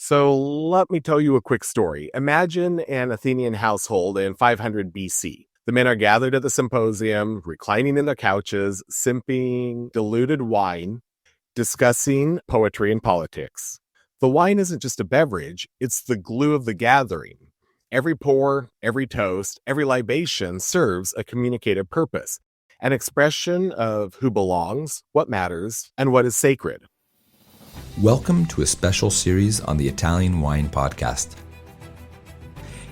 So let me tell you a quick story. Imagine an Athenian household in 500 BC. The men are gathered at the symposium, reclining in their couches, sipping diluted wine, discussing poetry and politics. The wine isn't just a beverage, it's the glue of the gathering. Every pour, every toast, every libation serves a communicative purpose, an expression of who belongs, what matters, and what is sacred. Welcome to a special series on the Italian Wine Podcast.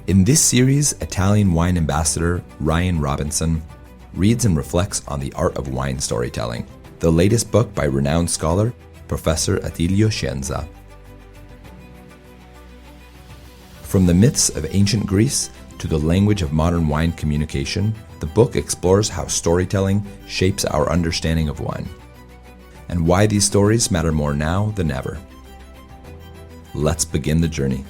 In this series, Italian wine ambassador Ryan Robinson reads and reflects on the art of wine storytelling, the latest book by renowned scholar Professor Attilio Scienza. From the myths of ancient Greece to the language of modern wine communication, the book explores how storytelling shapes our understanding of wine, and why these stories matter more now than ever. Let's begin the journey.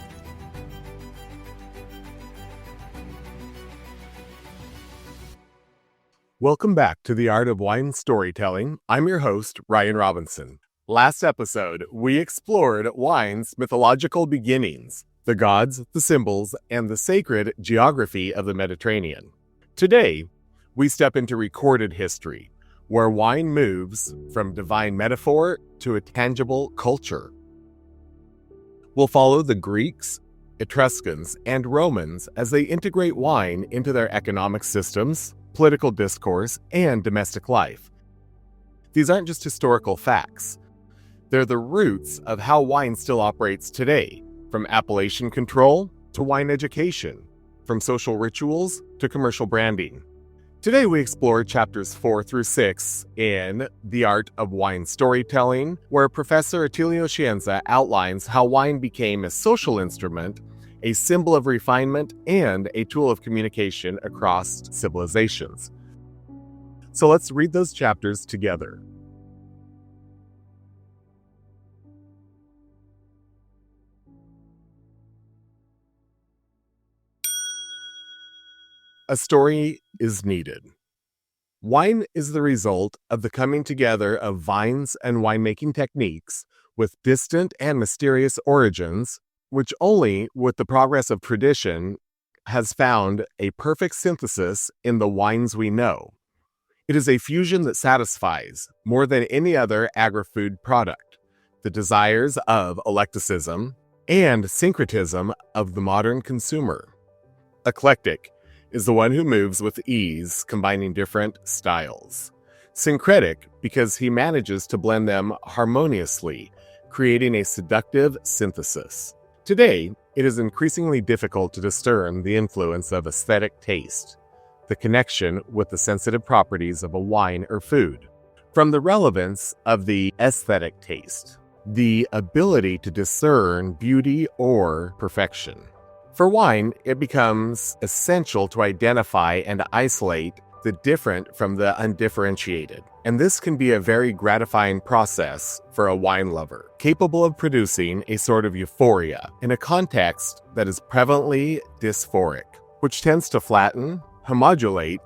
Welcome back to the Art of Wine Storytelling. I'm your host, Ryan Robinson. Last episode, we explored wine's mythological beginnings, the gods, the symbols, and the sacred geography of the Mediterranean. Today, we step into recorded history, where wine moves from divine metaphor to a tangible culture. We'll follow the Greeks, Etruscans, and Romans as they integrate wine into their economic systems, political discourse, and domestic life. These aren't just historical facts. They're the roots of how wine still operates today, from appellation control to wine education, from social rituals to commercial branding. Today we explore chapters 4 through 6 in The Art of Wine Storytelling, where Professor Attilio Scienza outlines how wine became a social instrument, a symbol of refinement, and a tool of communication across civilizations. So let's read those chapters together. A story is needed. Wine is the result of the coming together of vines and winemaking techniques with distant and mysterious origins, which only with the progress of tradition has found a perfect synthesis in the wines we know. It is a fusion that satisfies, more than any other agri-food product, the desires of eclecticism and syncretism of the modern consumer. Eclectic is the one who moves with ease, combining different styles. Syncretic because he manages to blend them harmoniously, creating a seductive synthesis. Today, it is increasingly difficult to discern the influence of aesthetic taste, the connection with the sensitive properties of a wine or food, from the relevance of the aesthetic taste, the ability to discern beauty or perfection. For wine, it becomes essential to identify and isolate the different from the undifferentiated. And this can be a very gratifying process for a wine lover, capable of producing a sort of euphoria in a context that is prevalently dysphoric, which tends to flatten, homogulate.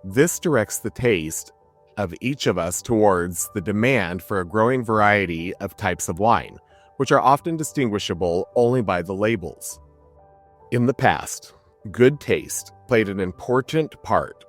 This directs the taste of each of us towards the demand for a growing variety of types of wine, which are often distinguishable only by the labels. In the past, good taste played an important part.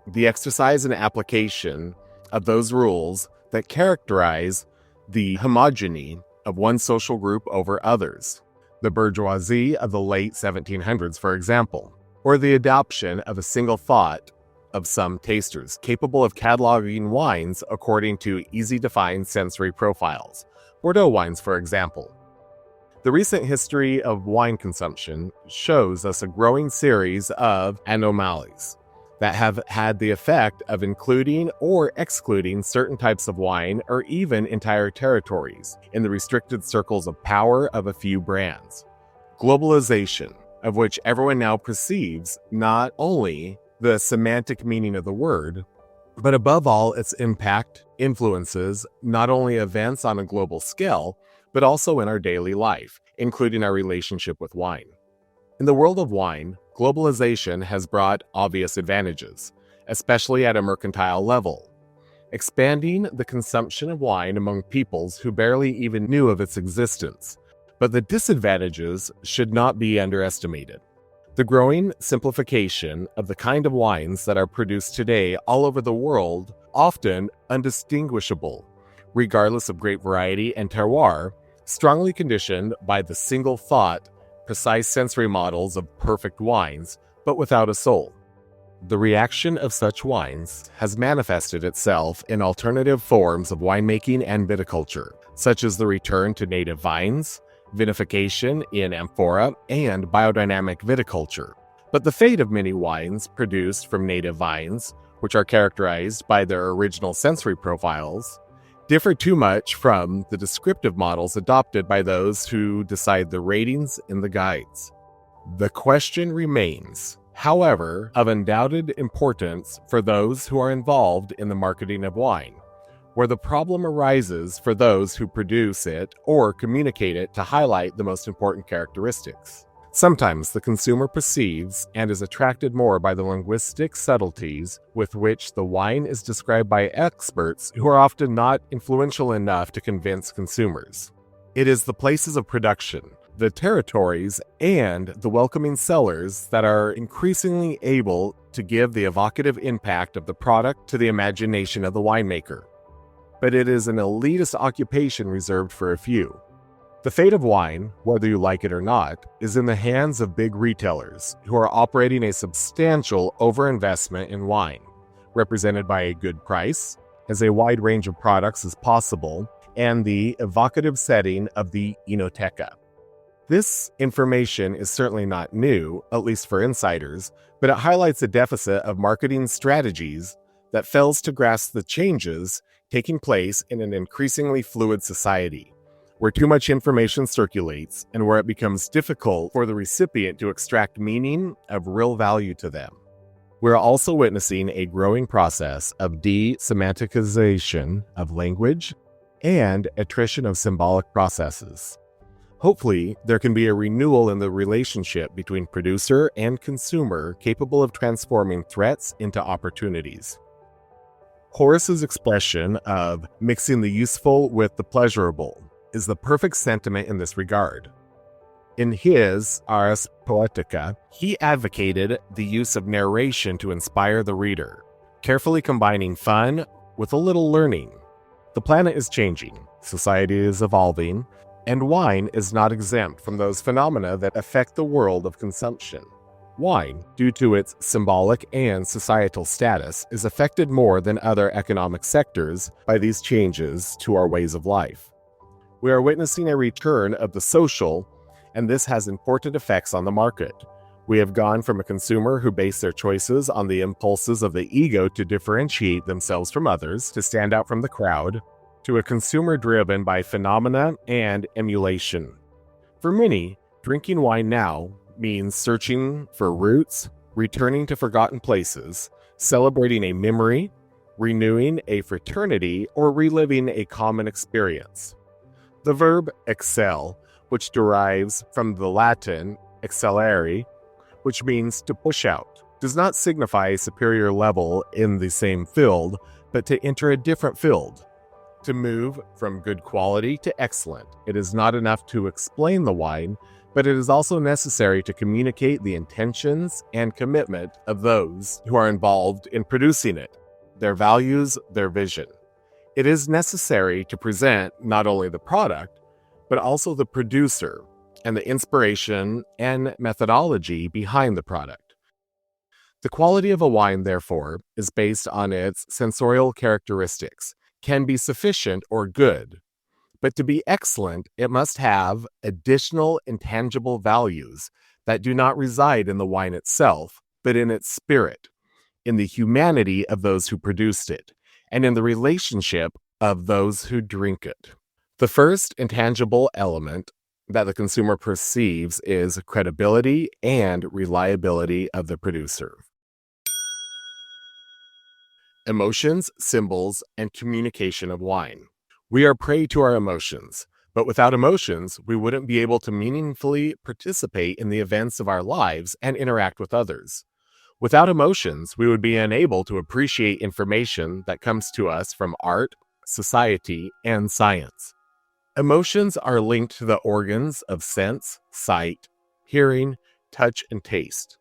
The exercise and application of those rules that characterize the homogeny of one social group over others, the bourgeoisie of the late 1700s, for example, or the adoption of a single thought of some tasters capable of cataloging wines according to easy-to-find sensory profiles, Bordeaux wines, for example. The recent history of wine consumption shows us a growing series of anomalies that have had the effect of including or excluding certain types of wine or even entire territories in the restricted circles of power of a few brands. Globalization, of which everyone now perceives not only the semantic meaning of the word, but above all its impact, influences not only events on a global scale, but also in our daily life, including our relationship with wine. In the world of wine, globalization has brought obvious advantages, especially at a mercantile level, expanding the consumption of wine among peoples who barely even knew of its existence, but the disadvantages should not be underestimated. The growing simplification of the kind of wines that are produced today all over the world, often undistinguishable, regardless of grape variety and terroir, strongly conditioned by the single thought, precise sensory models of perfect wines, but without a soul. The reaction of such wines has manifested itself in alternative forms of winemaking and viticulture, such as the return to native vines, vinification in amphora, and biodynamic viticulture. But the fate of many wines produced from native vines, which are characterized by their original sensory profiles, differ too much from the descriptive models adopted by those who decide the ratings in the guides. The question remains, however, of undoubted importance for those who are involved in the marketing of wine, where the problem arises for those who produce it or communicate it to highlight the most important characteristics. Sometimes the consumer perceives and is attracted more by the linguistic subtleties with which the wine is described by experts who are often not influential enough to convince consumers. It is the places of production, the territories, and the welcoming cellars that are increasingly able to give the evocative impact of the product to the imagination of the winemaker. But it is an elitist occupation reserved for a few. The fate of wine, whether you like it or not, is in the hands of big retailers who are operating a substantial overinvestment in wine, represented by a good price, as a wide range of products as possible, and the evocative setting of the Enoteca. This information is certainly not new, at least for insiders, but it highlights a deficit of marketing strategies that fails to grasp the changes taking place in an increasingly fluid society, where too much information circulates and where it becomes difficult for the recipient to extract meaning of real value to them. We're also witnessing a growing process of de-semanticization of language and attrition of symbolic processes. Hopefully, there can be a renewal in the relationship between producer and consumer capable of transforming threats into opportunities. Horace's expression of mixing the useful with the pleasurable is the perfect sentiment in this regard. In his Ars Poetica, he advocated the use of narration to inspire the reader, carefully combining fun with a little learning. The planet is changing, society is evolving, and wine is not exempt from those phenomena that affect the world of consumption. Wine, due to its symbolic and societal status, is affected more than other economic sectors by these changes to our ways of life. We are witnessing a return of the social, and this has important effects on the market. We have gone from a consumer who based their choices on the impulses of the ego to differentiate themselves from others, to stand out from the crowd, to a consumer driven by phenomena and emulation. For many, drinking wine now means searching for roots, returning to forgotten places, celebrating a memory, renewing a fraternity, or reliving a common experience. The verb excel, which derives from the Latin excellere, which means to push out, does not signify a superior level in the same field, but to enter a different field. To move from good quality to excellent. It is not enough to explain the wine, but it is also necessary to communicate the intentions and commitment of those who are involved in producing it, their values, their vision. It is necessary to present not only the product, but also the producer and the inspiration and methodology behind the product. The quality of a wine, therefore, is based on its sensorial characteristics, can be sufficient or good, but to be excellent, it must have additional intangible values that do not reside in the wine itself, but in its spirit, in the humanity of those who produced it, and in the relationship of those who drink it. The first intangible element that the consumer perceives is credibility and reliability of the producer. Emotions, symbols, and communication of wine. We are prey to our emotions, but without emotions, we wouldn't be able to meaningfully participate in the events of our lives and interact with others. Without emotions, we would be unable to appreciate information that comes to us from art, society, and science. Emotions are linked to the organs of sense, sight, hearing, touch, and taste.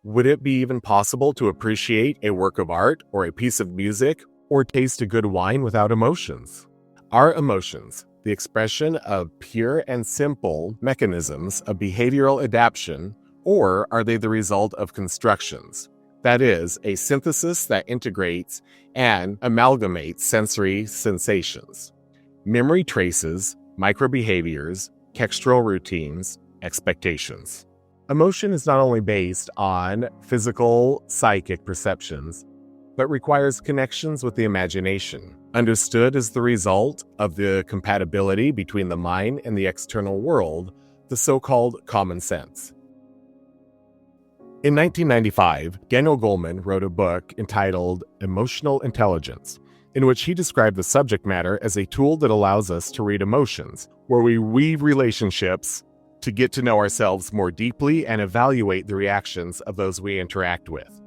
Would it be even possible to appreciate a work of art or a piece of music or taste a good wine without emotions? Are emotions the expression of pure and simple mechanisms of behavioral adaptation, or are they the result of constructions? That is, a synthesis that integrates and amalgamates sensory sensations, memory traces, microbehaviors, textural routines, expectations. Emotion is not only based on physical, psychic perceptions, but requires connections with the imagination, understood as the result of the compatibility between the mind and the external world, the so-called common sense. In 1995, Daniel Goleman wrote a book entitled Emotional Intelligence, in which he described the subject matter as a tool that allows us to read emotions, where we weave relationships to get to know ourselves more deeply and evaluate the reactions of those we interact with.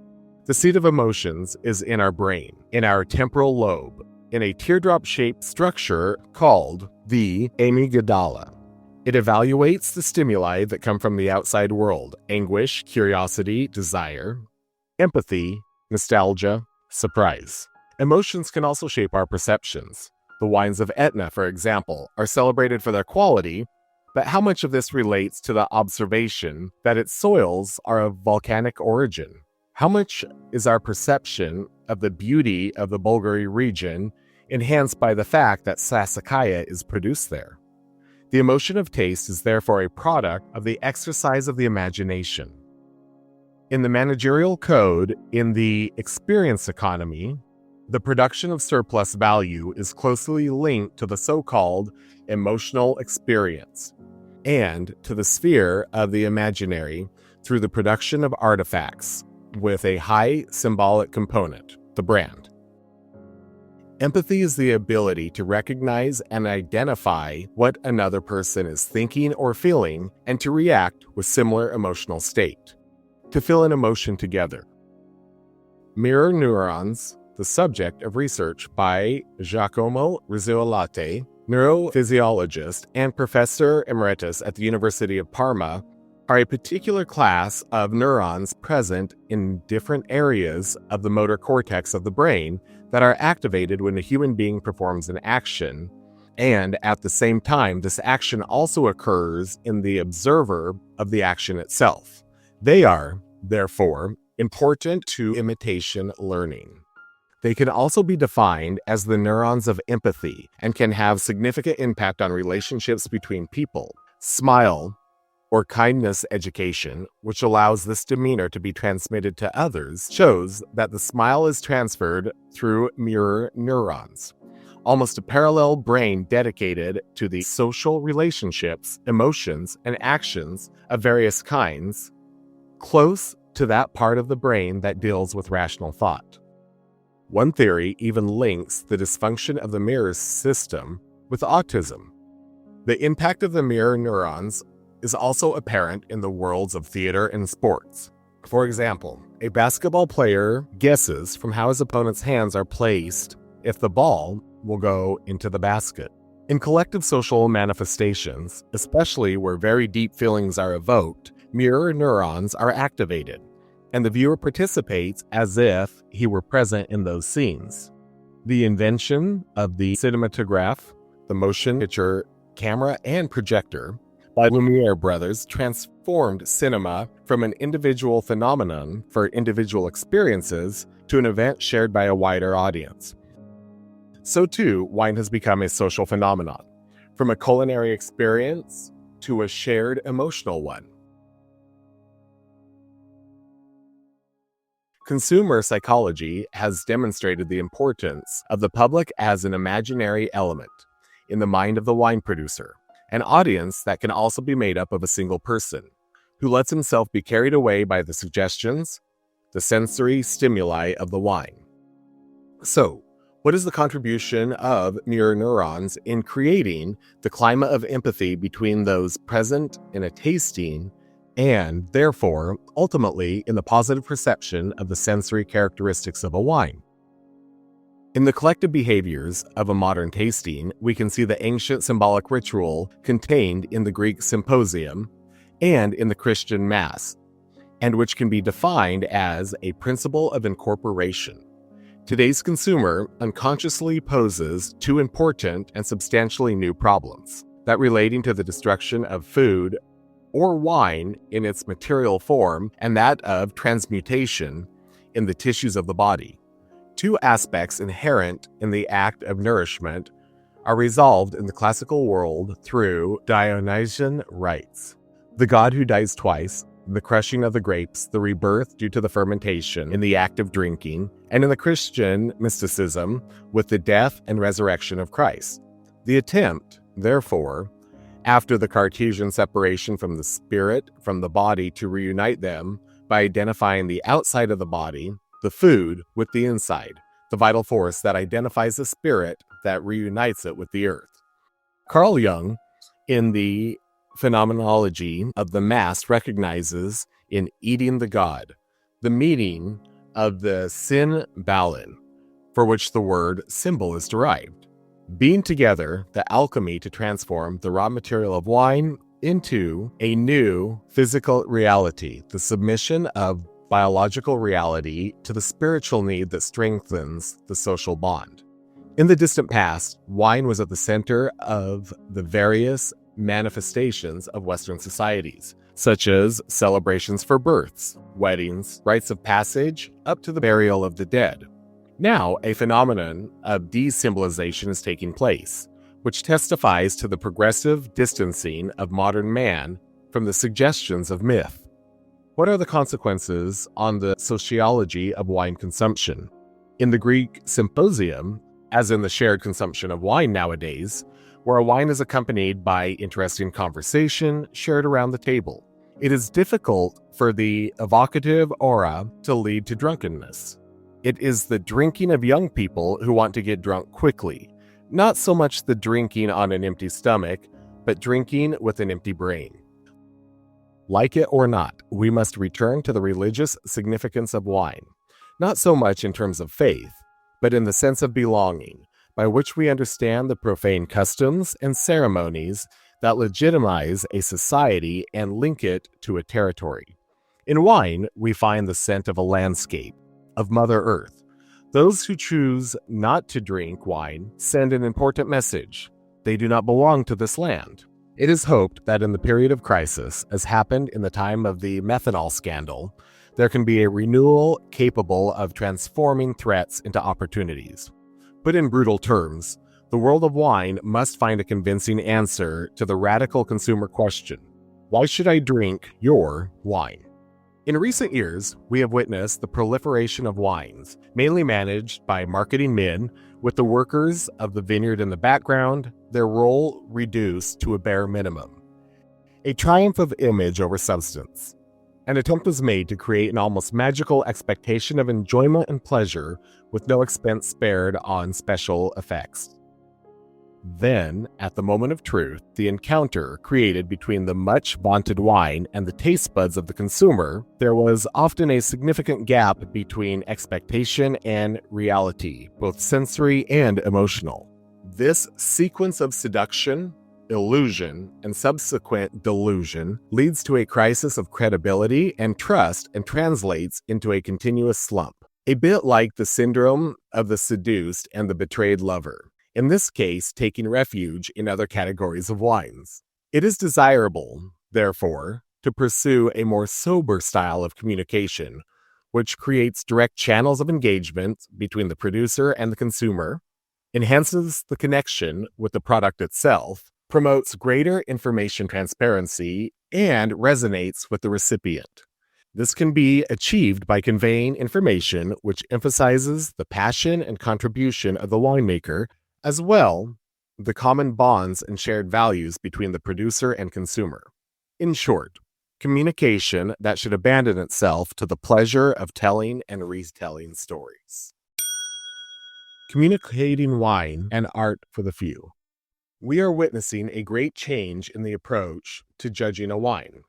The seat of emotions is in our brain, in our temporal lobe, in a teardrop-shaped structure called the amygdala. It evaluates the stimuli that come from the outside world: anguish, curiosity, desire, empathy, nostalgia, surprise. Emotions can also shape our perceptions. The wines of Etna, for example, are celebrated for their quality, but how much of this relates to the observation that its soils are of volcanic origin? How much is our perception of the beauty of the Bulgari region enhanced by the fact that Sassicaia is produced there? The emotion of taste is therefore a product of the exercise of the imagination. In the managerial code, in the experience economy, the production of surplus value is closely linked to the so-called emotional experience and to the sphere of the imaginary through the production of artifacts with a high symbolic component, the brand. Empathy is the ability to recognize and identify what another person is thinking or feeling and to react with similar emotional state, to feel an emotion together. Mirror neurons, the subject of research by Giacomo Rizzolatti, neurophysiologist and professor emeritus at the University of Parma, are a particular class of neurons present in different areas of the motor cortex of the brain that are activated when a human being performs an action, and at the same time, this action also occurs in the observer of the action itself. They are, therefore, important to imitation learning. They can also be defined as the neurons of empathy and can have significant impact on relationships between people. Smile or kindness education, which allows this demeanor to be transmitted to others, shows that the smile is transferred through mirror neurons, almost a parallel brain dedicated to the social relationships, emotions, and actions of various kinds, close to that part of the brain that deals with rational thought. One theory even links the dysfunction of the mirror system with autism. The impact of the mirror neurons is also apparent in the worlds of theater and sports. For example, a basketball player guesses from how his opponent's hands are placed if the ball will go into the basket. In collective social manifestations, especially where very deep feelings are evoked, mirror neurons are activated, and the viewer participates as if he were present in those scenes. The invention of the cinematograph, the motion picture camera and projector, by Lumiere brothers transformed cinema from an individual phenomenon for individual experiences to an event shared by a wider audience. So too, wine has become a social phenomenon, from a culinary experience to a shared emotional one. Consumer psychology has demonstrated the importance of the public as an imaginary element in the mind of the wine producer, an audience that can also be made up of a single person, who lets himself be carried away by the suggestions, the sensory stimuli of the wine. So, what is the contribution of mirror neurons in creating the climate of empathy between those present in a tasting and, therefore, ultimately in the positive perception of the sensory characteristics of a wine? In the collective behaviors of a modern tasting, we can see the ancient symbolic ritual contained in the Greek symposium and in the Christian Mass, and which can be defined as a principle of incorporation. Today's consumer unconsciously poses two important and substantially new problems, that relating to the destruction of food or wine in its material form, and that of transmutation in the tissues of the body. Two aspects inherent in the act of nourishment are resolved in the classical world through Dionysian rites. The god who dies twice, the crushing of the grapes, the rebirth due to the fermentation in the act of drinking, and in the Christian mysticism with the death and resurrection of Christ. The attempt, therefore, after the Cartesian separation from the spirit from the body to reunite them by identifying the outside of the body, the food, with the inside, the vital force that identifies the spirit that reunites it with the earth. Carl Jung, in the phenomenology of the Mass, recognizes in eating the God the meaning of the sin balin, for which the word symbol is derived. Being together, the alchemy to transform the raw material of wine into a new physical reality, the submission of biological reality to the spiritual need that strengthens the social bond. In the distant past, wine was at the center of the various manifestations of Western societies, such as celebrations for births, weddings, rites of passage, up to the burial of the dead. Now, a phenomenon of de-symbolization is taking place, which testifies to the progressive distancing of modern man from the suggestions of myth. What are the consequences on the sociology of wine consumption? In the Greek symposium, as in the shared consumption of wine nowadays, where a wine is accompanied by interesting conversation shared around the table, it is difficult for the evocative aura to lead to drunkenness. It is the drinking of young people who want to get drunk quickly, not so much the drinking on an empty stomach, but drinking with an empty brain. Like it or not, we must return to the religious significance of wine, not so much in terms of faith, but in the sense of belonging, by which we understand the profane customs and ceremonies that legitimize a society and link it to a territory. In wine, we find the scent of a landscape, of Mother Earth. Those who choose not to drink wine send an important message. They do not belong to this land. It is hoped that in the period of crisis, as happened in the time of the methanol scandal, there can be a renewal capable of transforming threats into opportunities. Put in brutal terms, the world of wine must find a convincing answer to the radical consumer question: why should I drink your wine? In recent years, we have witnessed the proliferation of wines, mainly managed by marketing men, with the workers of the vineyard in the background, their role reduced to a bare minimum. A triumph of image over substance. An attempt was made to create an almost magical expectation of enjoyment and pleasure with no expense spared on special effects. Then, at the moment of truth, the encounter created between the much vaunted wine and the taste buds of the consumer, there was often a significant gap between expectation and reality, both sensory and emotional. This sequence of seduction, illusion, and subsequent delusion leads to a crisis of credibility and trust and translates into a continuous slump, a bit like the syndrome of the seduced and the betrayed lover. In this case, taking refuge in other categories of wines. It is desirable, therefore, to pursue a more sober style of communication, which creates direct channels of engagement between the producer and the consumer, enhances the connection with the product itself, promotes greater information transparency, and resonates with the recipient. This can be achieved by conveying information which emphasizes the passion and contribution of the winemaker, as well the common bonds and shared values between the producer and consumer. In short, communication that should abandon itself to the pleasure of telling and retelling stories. Communicating wine and art for the few. We are witnessing a great change in the approach to judging a wine.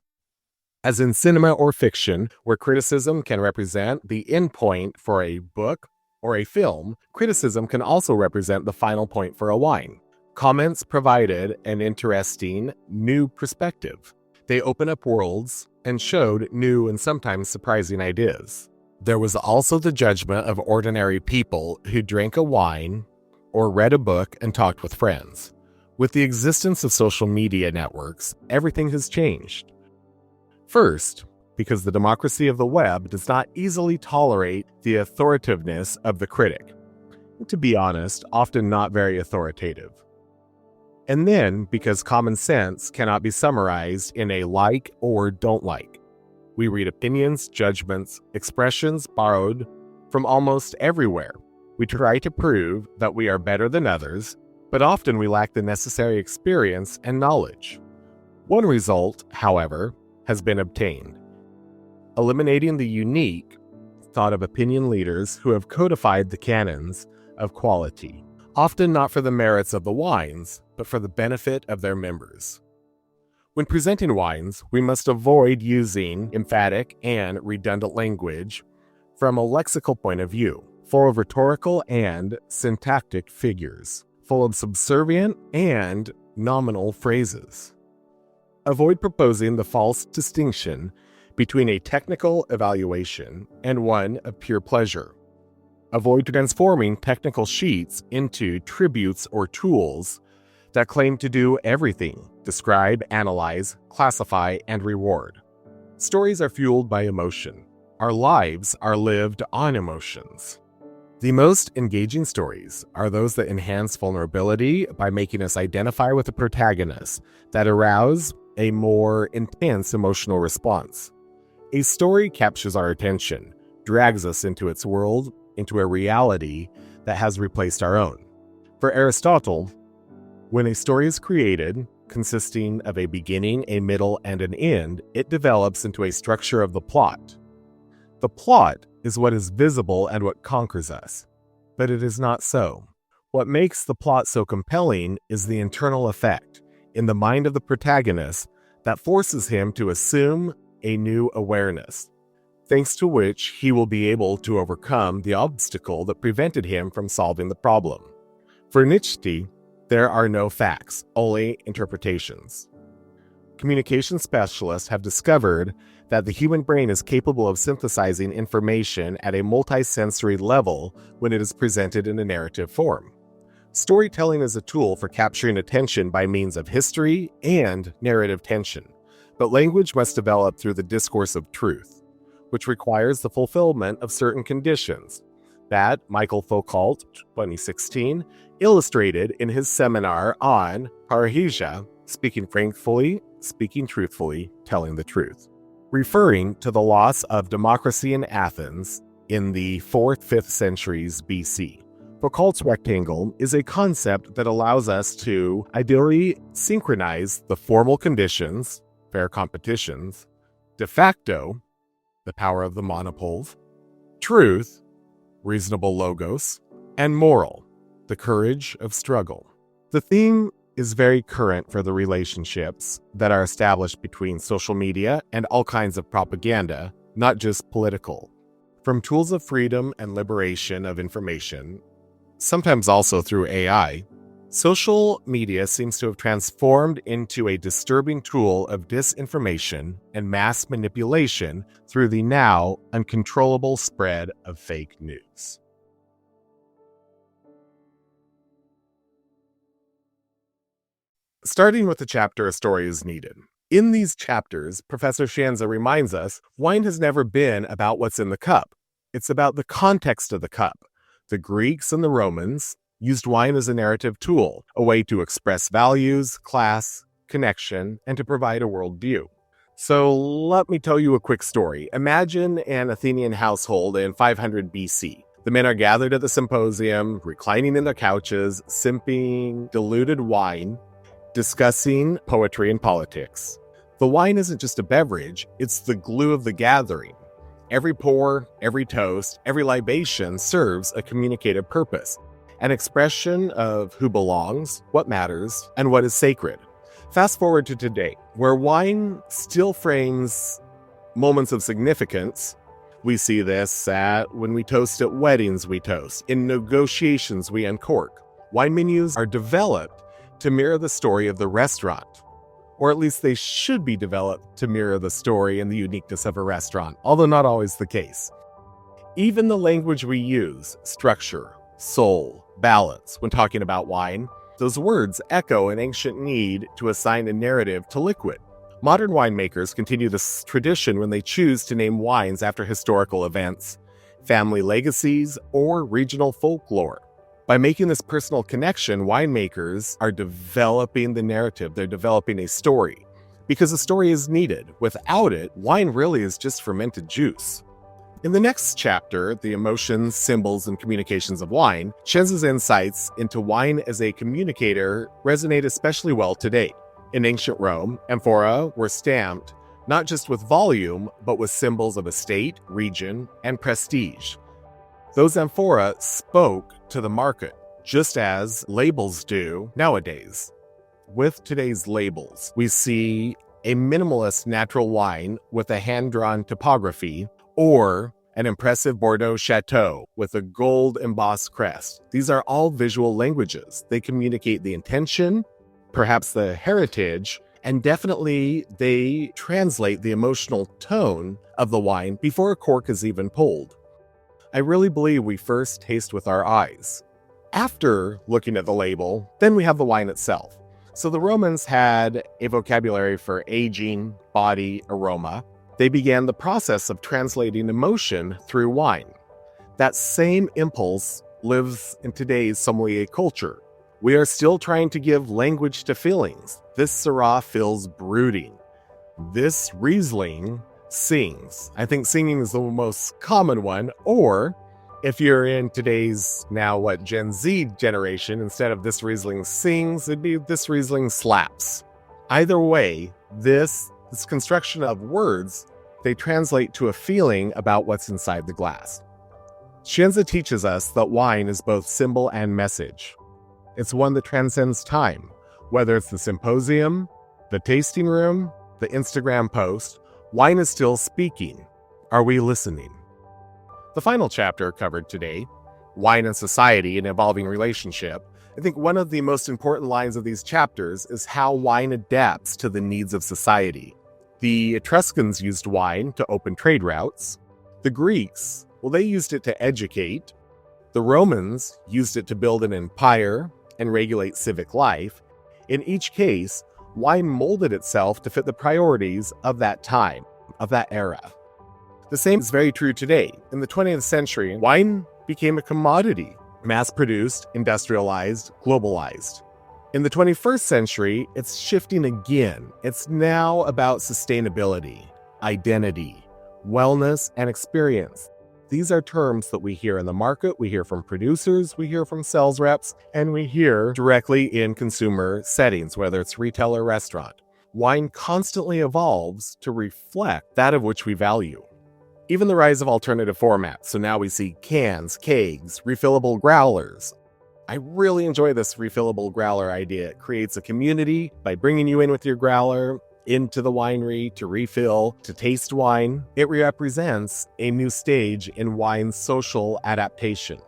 As in cinema or fiction, where criticism can represent the endpoint for a book or a film, criticism can also represent the final point for a wine. Comments provided an interesting, new perspective. They opened up worlds and showed new and sometimes surprising ideas. There was also the judgment of ordinary people who drank a wine or read a book and talked with friends. With the existence of social media networks, everything has changed. First, because the democracy of the web does not easily tolerate the authoritativeness of the critic. To be honest, often not very authoritative. And then, because common sense cannot be summarized in a like or don't like. We read opinions, judgments, expressions borrowed from almost everywhere. We try to prove that we are better than others, but often we lack the necessary experience and knowledge. One result, however, has been obtained. Eliminating the unique thought of opinion leaders who have codified the canons of quality, often not for the merits of the wines, but for the benefit of their members. When presenting wines, we must avoid using emphatic and redundant language from a lexical point of view, full of rhetorical and syntactic figures, full of subservient and nominal phrases. Avoid proposing the false distinction between a technical evaluation and one of pure pleasure. Avoid transforming technical sheets into tributes or tools that claim to do everything: describe, analyze, classify, and reward. Stories are fueled by emotion. Our lives are lived on emotions. The most engaging stories are those that enhance vulnerability by making us identify with the protagonist, that arouse a more intense emotional response. A story captures our attention, drags us into its world, into a reality that has replaced our own. For Aristotle, when a story is created, consisting of a beginning, a middle, and an end, it develops into a structure of the plot. The plot is what is visible and what conquers us. But it is not so. What makes the plot so compelling is the internal effect in the mind of the protagonist that forces him to assume a new awareness, thanks to which he will be able to overcome the obstacle that prevented him from solving the problem. For Nietzsche, there are no facts, only interpretations. Communication specialists have discovered that the human brain is capable of synthesizing information at a multisensory level when it is presented in a narrative form. Storytelling is a tool for capturing attention by means of history and narrative tension, but language must develop through the discourse of truth, which requires the fulfillment of certain conditions that Michael Foucault, 2016, illustrated in his seminar on parrhesia, speaking frankly, speaking truthfully, telling the truth, referring to the loss of democracy in Athens in the 4th-5th centuries BC. Foucault's rectangle is a concept that allows us to ideally synchronize the formal conditions, fair competitions, de facto, the power of the monopoles, truth, reasonable logos, and moral, the courage of struggle. The theme is very current for the relationships that are established between social media and all kinds of propaganda, not just political. From tools of freedom and liberation of information, sometimes also through AI, social media seems to have transformed into a disturbing tool of disinformation and mass manipulation through the now uncontrollable spread of fake news. Starting with the chapter A Story is Needed. In these chapters, Professor Scienza reminds us wine has never been about what's in the cup. It's about the context of the cup. The Greeks and the Romans used wine as a narrative tool, a way to express values, class, connection, and to provide a worldview. So let me tell you a quick story. Imagine an Athenian household in 500 BC. The men are gathered at the symposium, reclining in their couches, sipping diluted wine, discussing poetry and politics. The wine isn't just a beverage, it's the glue of the gathering. Every pour, every toast, every libation serves a communicative purpose, an expression of who belongs, what matters, and what is sacred. Fast forward to today, where wine still frames moments of significance, We see this when we toast at weddings, we toast. In negotiations, we uncork. Wine menus are developed to mirror the story of the restaurant, or at least they should be developed to mirror the story and the uniqueness of a restaurant, although not always the case. Even the language we use, structure, soul, balance, when talking about wine, those words echo an ancient need to assign a narrative to liquid. Modern winemakers continue this tradition when they choose to name wines after historical events, family legacies, or regional folklore. By making this personal connection, winemakers are developing the narrative. They're developing a story, because a story is needed. Without it, wine really is just fermented juice. In the next chapter, The Emotions, Symbols, and Communications of Wine, Shen's insights into wine as a communicator resonate especially well today. In ancient Rome, amphora were stamped not just with volume, but with symbols of estate, region, and prestige. Those amphora spoke to the market, just as labels do nowadays. With today's labels, we see a minimalist natural wine with a hand-drawn topography, or an impressive Bordeaux chateau with a gold embossed crest. These are all visual languages. They communicate the intention, perhaps the heritage, and definitely they translate the emotional tone of the wine before a cork is even pulled. I really believe we first taste with our eyes. After looking at the label, then we have the wine itself. So the Romans had a vocabulary for aging, body, aroma. They began the process of translating emotion through wine. That same impulse lives in today's sommelier culture. We are still trying to give language to feelings. This Syrah feels brooding. This Riesling sings. I think singing is the most common one. Or if you're in today's Gen Z generation, instead of this Riesling sings, it'd be this Riesling slaps. Either way, this construction of words, they translate to a feeling about what's inside the glass. Shenza teaches us that wine is both symbol and message. It's one that transcends time. Whether it's the symposium, the tasting room, the Instagram post, wine is still speaking. Are we listening? The final chapter covered today, Wine and Society, an Evolving Relationship. I think one of the most important lines of these chapters is how wine adapts to the needs of society. The Etruscans used wine to open trade routes. The Greeks, they used it to educate. The Romans used it to build an empire and regulate civic life. In each case, wine molded itself to fit the priorities of that time, of that era. The same is very true today. In the 20th century, wine became a commodity, mass-produced, industrialized, globalized. In the 21st century, it's shifting again. It's now about sustainability, identity, wellness, and experience. These are terms that we hear in the market, we hear from producers, we hear from sales reps, and we hear directly in consumer settings, whether it's retail or restaurant. Wine constantly evolves to reflect that of which we value. Even the rise of alternative formats, so now we see cans, kegs, refillable growlers. I really enjoy this refillable growler idea. It creates a community by bringing you in with your growler, into the winery to refill, to taste wine. It represents a new stage in wine's social adaptation.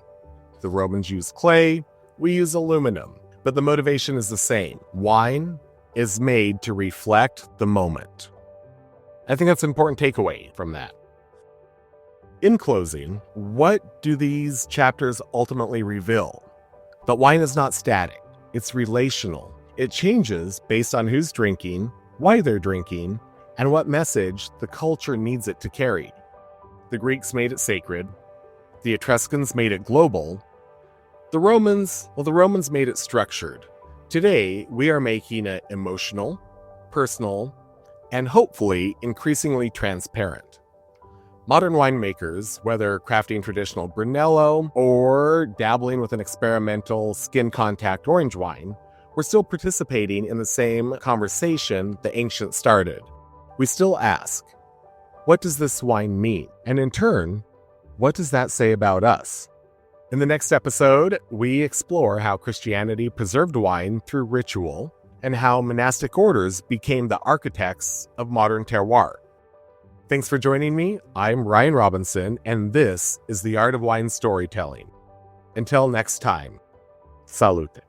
The Romans used clay, we use aluminum, but the motivation is the same. Wine is made to reflect the moment. I think that's an important takeaway from that. In closing, what do these chapters ultimately reveal? That wine is not static, it's relational. It changes based on who's drinking, why they're drinking, and what message the culture needs it to carry. The Greeks made it sacred. The Etruscans made it global. The Romans made it structured. Today, we are making it emotional, personal, and hopefully increasingly transparent. Modern winemakers, whether crafting traditional Brunello or dabbling with an experimental skin contact orange wine, we're still participating in the same conversation the ancients started. We still ask, what does this wine mean? And in turn, what does that say about us? In the next episode, we explore how Christianity preserved wine through ritual and how monastic orders became the architects of modern terroir. Thanks for joining me. I'm Ryan Robinson, and this is The Art of Wine Storytelling. Until next time, salute.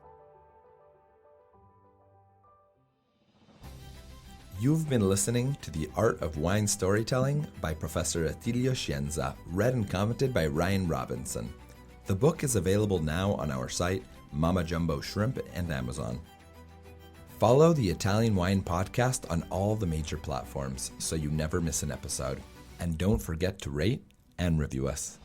You've been listening to The Art of Wine Storytelling by Professor Attilio Scienza, read and commented by Ryan Robinson. The book is available now on our site, Mama Jumbo Shrimp, and Amazon. Follow the Italian Wine Podcast on all the major platforms so you never miss an episode. And don't forget to rate and review us.